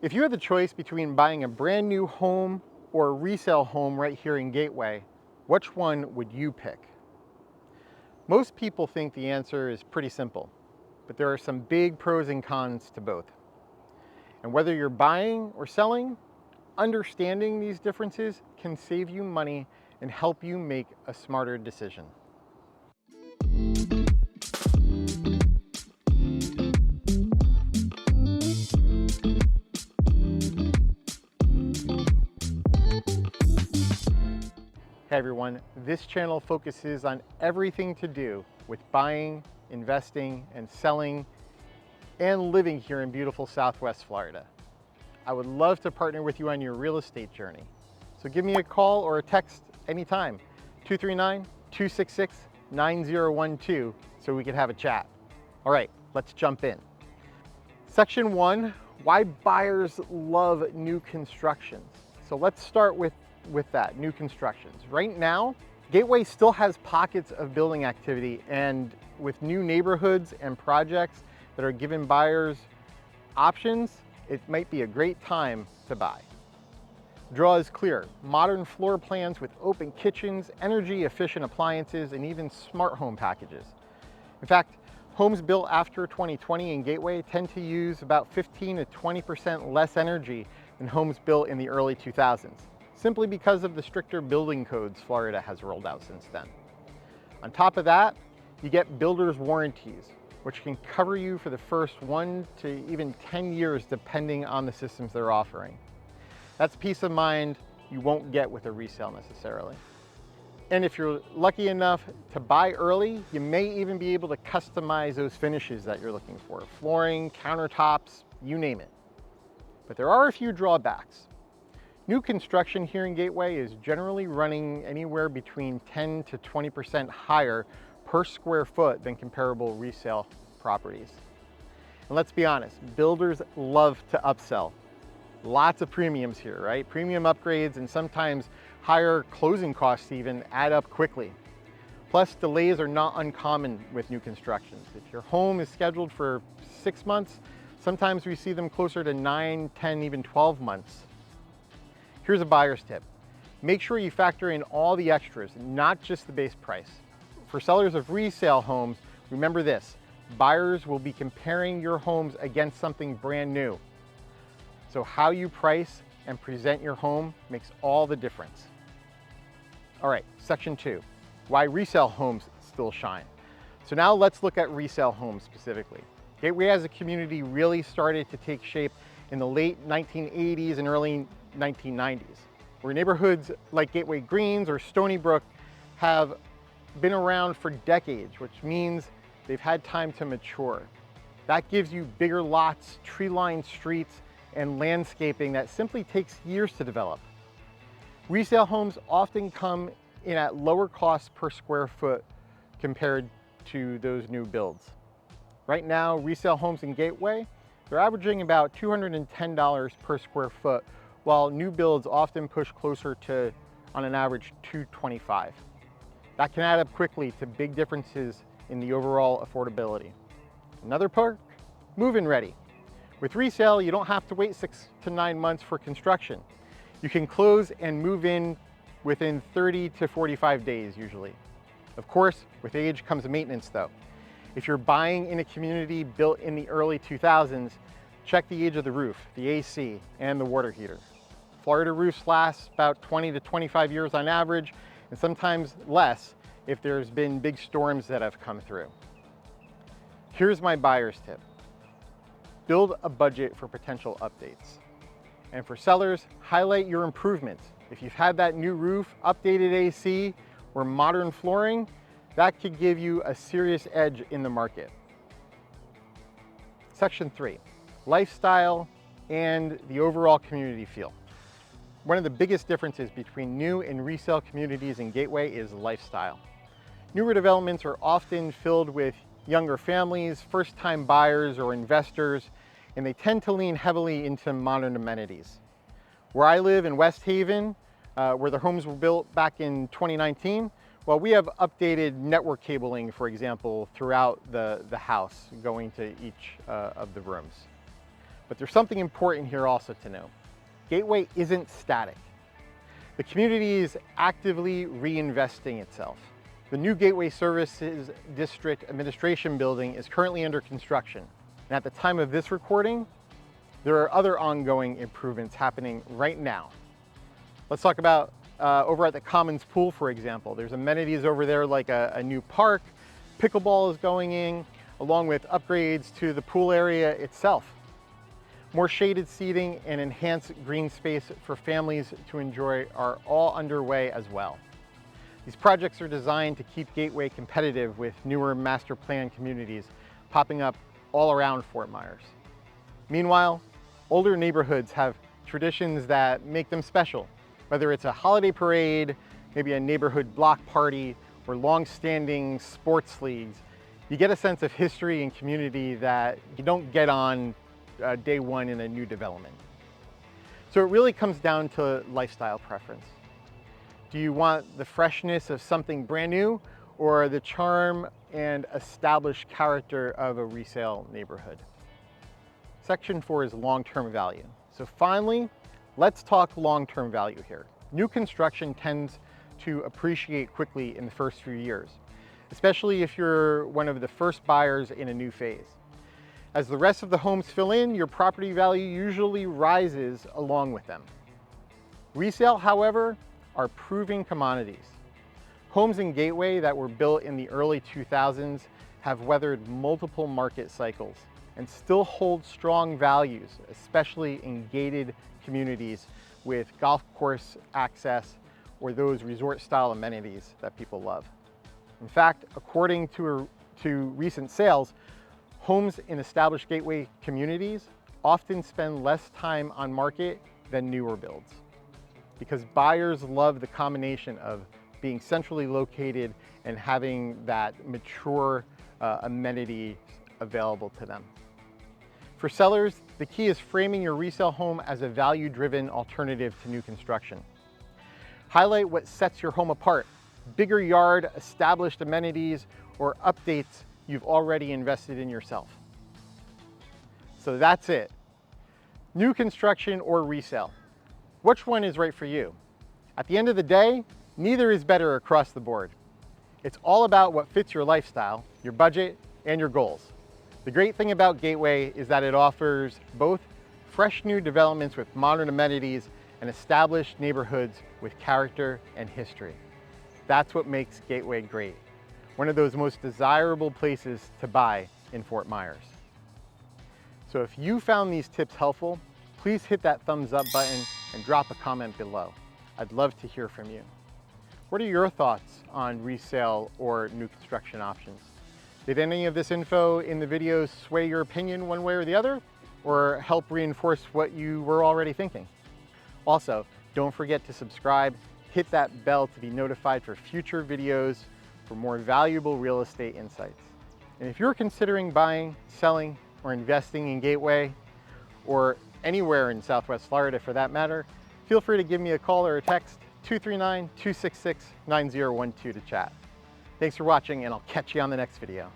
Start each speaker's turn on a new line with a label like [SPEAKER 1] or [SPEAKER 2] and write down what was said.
[SPEAKER 1] If you had the choice between buying a brand new home or a resale home right here in Gateway, which one would you pick? Most people think the answer is pretty simple, but there are some big pros and cons to both. And whether you're buying or selling, understanding these differences can save you money and help you make a smarter decision. Hey everyone, this channel focuses on everything to do with buying, investing, and selling, and living here in beautiful Southwest Florida. I would love to partner with you on your real estate journey. So give me a call or a text anytime, 239-266-9012, so we can have a chat. All right, let's jump in. Section 1, why buyers love new constructions. So let's start with that, new constructions. Right now, Gateway still has pockets of building activity, and with new neighborhoods and projects that are giving buyers options, it might be a great time to buy. Draw is clear. Modern floor plans with open kitchens, energy efficient appliances, and even smart home packages. In fact, homes built after 2020 in Gateway tend to use about 15 to 20% less energy than homes built in the early 2000s, simply because of the stricter building codes Florida has rolled out since then. On top of that, you get builder's warranties, which can cover you for the first 1 to even 10 years depending on the systems they're offering. That's peace of mind you won't get with a resale necessarily. And if you're lucky enough to buy early, you may even be able to customize those finishes that you're looking for. Flooring, countertops, you name it. But there are a few drawbacks. New construction here in Gateway is generally running anywhere between 10 to 20% higher per square foot than comparable resale properties. And let's be honest, builders love to upsell. Lots of premiums here, right? Premium upgrades and sometimes higher closing costs even add up quickly. Plus, delays are not uncommon with new constructions. If your home is scheduled for 6 months, sometimes we see them closer to 9, 10, even 12 months. Here's a buyer's tip. Make sure you factor in all the extras, not just the base price. For sellers of resale homes, remember this: buyers will be comparing your homes against something brand new. So how you price and present your home makes all the difference. All right, section 2, why resale homes still shine. So now let's look at resale homes specifically. Gateway as a community really started to take shape in the late 1980s and early 1990s, where neighborhoods like Gateway Greens or Stony Brook have been around for decades, which means they've had time to mature. That gives you bigger lots, tree-lined streets, and landscaping that simply takes years to develop. Resale homes often come in at lower cost per square foot compared to those new builds. Right now, resale homes in Gateway, they're averaging about $210 per square foot, while new builds often push closer to, on an average, $225. That can add up quickly to big differences in the overall affordability. Another perk, move-in ready. With resale, you don't have to wait 6 to 9 months for construction. You can close and move in within 30 to 45 days usually. Of course, with age comes maintenance though. If you're buying in a community built in the early 2000s, check the age of the roof, the AC, and the water heater. Florida roofs last about 20 to 25 years on average, and sometimes less if there's been big storms that have come through. Here's my buyer's tip. Build a budget for potential updates. And for sellers, highlight your improvements. If you've had that new roof, updated AC, or modern flooring, that could give you a serious edge in the market. Section 3, lifestyle and the overall community feel. One of the biggest differences between new and resale communities in Gateway is lifestyle. Newer developments are often filled with younger families, first-time buyers or investors, and they tend to lean heavily into modern amenities. Where I live in West Haven, where the homes were built back in 2019, well, we have updated network cabling, for example, throughout the house going to each of the rooms. But there's something important here also to know. Gateway isn't static. The community is actively reinvesting itself. The new Gateway Services District Administration building is currently under construction. And at the time of this recording, there are other ongoing improvements happening right now. Let's talk about over at the Commons Pool, for example. There's amenities over there like a new park, pickleball is going in, along with upgrades to the pool area itself. More shaded seating and enhanced green space for families to enjoy are all underway as well. These projects are designed to keep Gateway competitive with newer master plan communities popping up all around Fort Myers. Meanwhile, older neighborhoods have traditions that make them special, whether it's a holiday parade, maybe a neighborhood block party, or long-standing sports leagues. You get a sense of history and community that you don't get on day one in a new development. So it really comes down to lifestyle preference. Do you want the freshness of something brand new or the charm and established character of a resale neighborhood? Section 4 is long-term value. So finally, let's talk long-term value here. New construction tends to appreciate quickly in the first few years, especially if you're one of the first buyers in a new phase. As the rest of the homes fill in, your property value usually rises along with them. Resale, however, are proving commodities. Homes in Gateway that were built in the early 2000s have weathered multiple market cycles and still hold strong values, especially in gated communities with golf course access or those resort-style amenities that people love. In fact, according to recent sales, homes in established Gateway communities often spend less time on market than newer builds because buyers love the combination of being centrally located and having that mature amenity available to them. For sellers, the key is framing your resale home as a value-driven alternative to new construction. Highlight what sets your home apart: bigger yard, established amenities, or updates you've already invested in yourself. So that's it. New construction or resale. Which one is right for you? At the end of the day, neither is better across the board. It's all about what fits your lifestyle, your budget, and your goals. The great thing about Gateway is that it offers both fresh new developments with modern amenities and established neighborhoods with character and history. That's what makes Gateway great. One of those most desirable places to buy in Fort Myers. So if you found these tips helpful, please hit that thumbs up button and drop a comment below. I'd love to hear from you. What are your thoughts on resale or new construction options? Did any of this info in the video sway your opinion one way or the other, or help reinforce what you were already thinking? Also, don't forget to subscribe, hit that bell to be notified for future videos for more valuable real estate insights. And if you're considering buying, selling, or investing in Gateway, or anywhere in Southwest Florida for that matter, feel free to give me a call or a text, 239-266-9012 to chat. Thanks for watching, and I'll catch you on the next video.